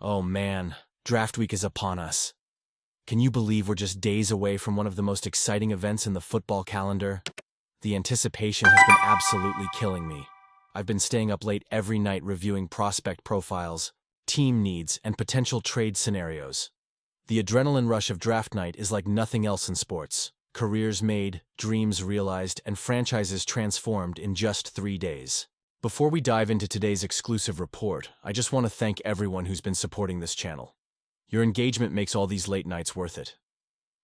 Oh man, draft week is upon us. Can you believe we're just days away from one of the most exciting events in the football calendar? The anticipation has been absolutely killing me. I've been staying up late every night reviewing prospect profiles, team needs, and potential trade scenarios. The adrenaline rush of draft night is like nothing else in sports. Careers made, dreams realized, and franchises transformed in just 3 days. Before we dive into today's exclusive report, I just want to thank everyone who's been supporting this channel. Your engagement makes all these late nights worth it.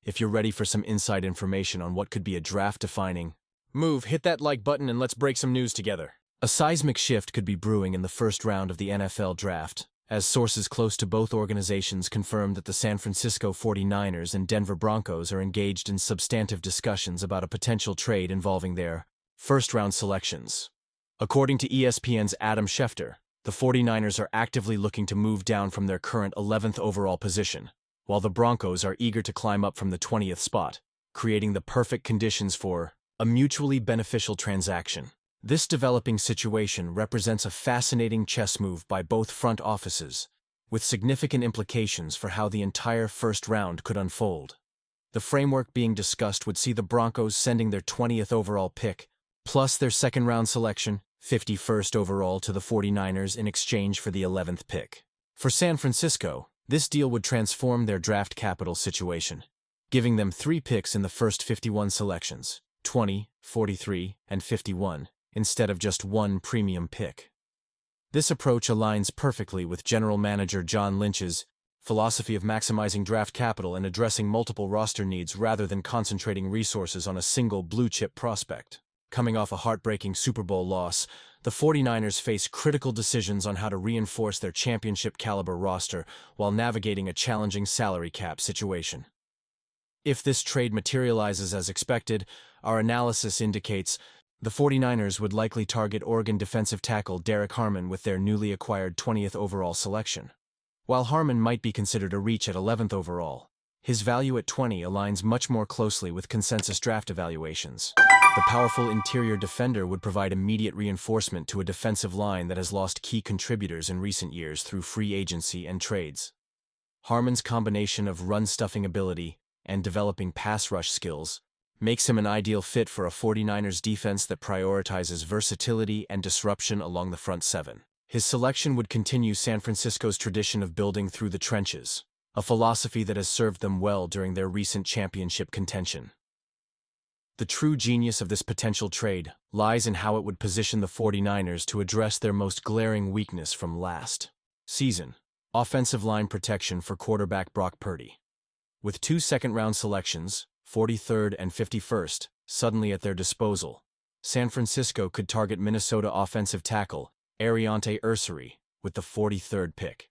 If you're ready for some inside information on what could be a draft-defining move, hit that like button and let's break some news together. A seismic shift could be brewing in the first round of the NFL draft, as sources close to both organizations confirmed that the San Francisco 49ers and Denver Broncos are engaged in substantive discussions about a potential trade involving their first-round selections. According to ESPN's Adam Schefter, the 49ers are actively looking to move down from their current 11th overall position, while the Broncos are eager to climb up from the 20th spot, creating the perfect conditions for a mutually beneficial transaction. This developing situation represents a fascinating chess move by both front offices, with significant implications for how the entire first round could unfold. The framework being discussed would see the Broncos sending their 20th overall pick, plus their second-round selection, 51st overall, to the 49ers in exchange for the 11th pick. For San Francisco, this deal would transform their draft capital situation, giving them 3 picks in the first 51 selections, 20, 43, and 51, instead of just 1 premium pick. This approach aligns perfectly with General Manager John Lynch's philosophy of maximizing draft capital and addressing multiple roster needs rather than concentrating resources on a single blue-chip prospect. Coming off a heartbreaking Super Bowl loss, the 49ers face critical decisions on how to reinforce their championship-caliber roster while navigating a challenging salary cap situation. If this trade materializes as expected, our analysis indicates the 49ers would likely target Oregon defensive tackle Derek Harmon with their newly acquired 20th overall selection. While Harmon might be considered a reach at 11th overall, his value at 20 aligns much more closely with consensus draft evaluations. The powerful interior defender would provide immediate reinforcement to a defensive line that has lost key contributors in recent years through free agency and trades. Harmon's combination of run-stuffing ability and developing pass rush skills makes him an ideal fit for a 49ers defense that prioritizes versatility and disruption along the front seven. His selection would continue San Francisco's tradition of building through the trenches, a philosophy that has served them well during their recent championship contention. The true genius of this potential trade lies in how it would position the 49ers to address their most glaring weakness from last season: offensive line protection for quarterback Brock Purdy. With 2 second-round selections, 43rd and 51st, suddenly at their disposal, San Francisco could target Minnesota offensive tackle Ariante Ursary with the 43rd pick.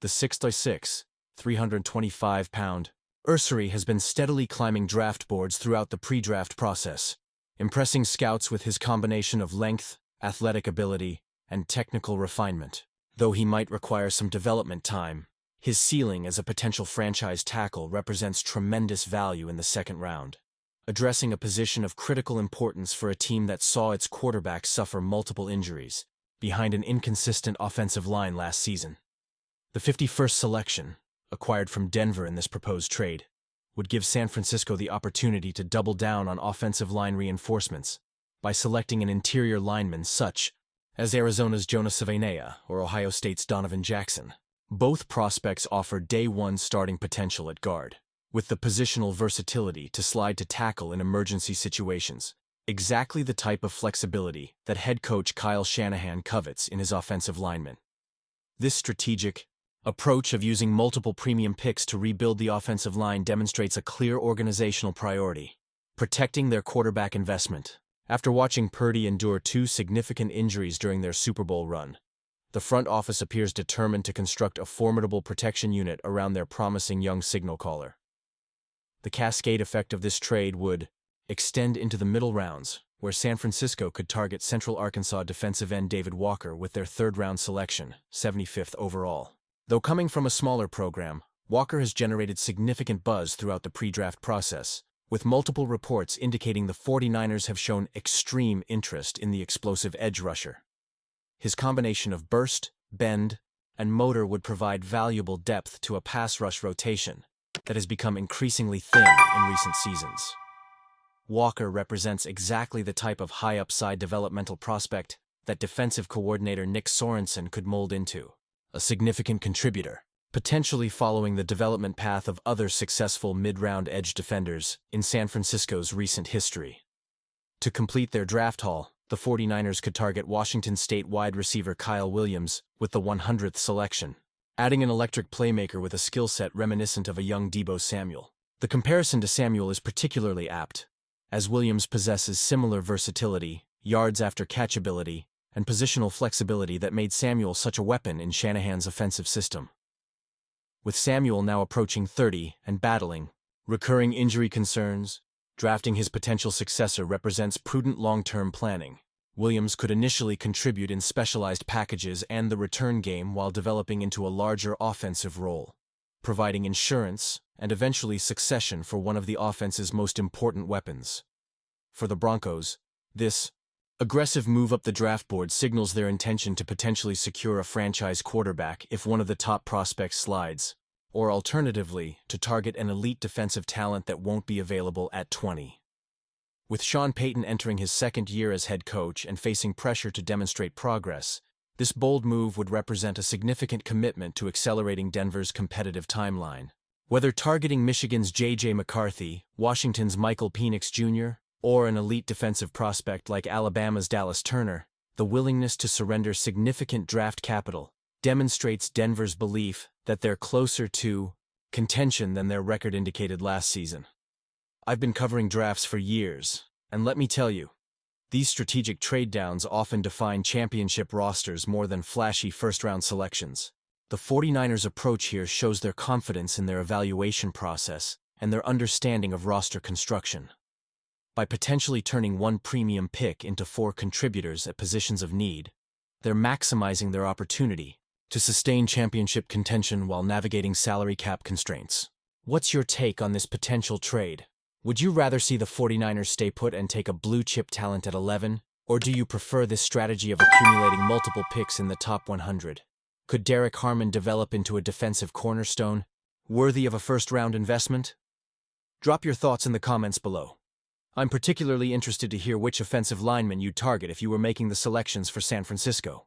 The 6'6", 325-pound Ursary has been steadily climbing draft boards throughout the pre-draft process, impressing scouts with his combination of length, athletic ability, and technical refinement. Though he might require some development time, his ceiling as a potential franchise tackle represents tremendous value in the second round, addressing a position of critical importance for a team that saw its quarterback suffer multiple injuries behind an inconsistent offensive line last season. The 51st selection, acquired from Denver in this proposed trade, would give San Francisco the opportunity to double down on offensive line reinforcements by selecting an interior lineman such as Arizona's Jonas Savaiinaea or Ohio State's Donovan Jackson. Both prospects offer day-one starting potential at guard, with the positional versatility to slide to tackle in emergency situations, exactly the type of flexibility that head coach Kyle Shanahan covets in his offensive linemen. This strategic approach of using multiple premium picks to rebuild the offensive line demonstrates a clear organizational priority: protecting their quarterback investment. After watching Purdy endure 2 significant injuries during their Super Bowl run, the front office appears determined to construct a formidable protection unit around their promising young signal caller. The cascade effect of this trade would extend into the middle rounds, where San Francisco could target Central Arkansas defensive end David Walker with their third-round selection, 75th overall. Though coming from a smaller program, Walker has generated significant buzz throughout the pre-draft process, with multiple reports indicating the 49ers have shown extreme interest in the explosive edge rusher. His combination of burst, bend, and motor would provide valuable depth to a pass rush rotation that has become increasingly thin in recent seasons. Walker represents exactly the type of high-upside developmental prospect that defensive coordinator Nick Sorensen could mold into. A significant contributor, potentially following the development path of other successful mid-round edge defenders in San Francisco's recent history. To complete their draft haul, the 49ers could target Washington State wide receiver Kyle Williams with the 100th selection, adding an electric playmaker with a skill set reminiscent of a young Deebo Samuel. The comparison to Samuel is particularly apt, as Williams possesses similar versatility, yards after catch ability, and positional flexibility that made Samuel such a weapon in Shanahan's offensive system. With Samuel now approaching 30 and battling recurring injury concerns, drafting his potential successor represents prudent long-term planning. Williams could initially contribute in specialized packages and the return game while developing into a larger offensive role, providing insurance and eventually succession for one of the offense's most important weapons. For the Broncos, this aggressive move up the draft board signals their intention to potentially secure a franchise quarterback if one of the top prospects slides, or alternatively, to target an elite defensive talent that won't be available at 20. With Sean Payton entering his second year as head coach and facing pressure to demonstrate progress, this bold move would represent a significant commitment to accelerating Denver's competitive timeline. Whether targeting Michigan's J.J. McCarthy, Washington's Michael Penix Jr., or an elite defensive prospect like Alabama's Dallas Turner, the willingness to surrender significant draft capital demonstrates Denver's belief that they're closer to contention than their record indicated last season. I've been covering drafts for years, and let me tell you, these strategic trade downs often define championship rosters more than flashy first-round selections. The 49ers' approach here shows their confidence in their evaluation process and their understanding of roster construction. By potentially turning one premium pick into 4 contributors at positions of need, they're maximizing their opportunity to sustain championship contention while navigating salary cap constraints. What's your take on this potential trade? Would you rather see the 49ers stay put and take a blue-chip talent at 11, or do you prefer this strategy of accumulating multiple picks in the top 100? Could Derek Harmon develop into a defensive cornerstone, worthy of a first-round investment? Drop your thoughts in the comments below. I'm particularly interested to hear which offensive lineman you'd target if you were making the selections for San Francisco.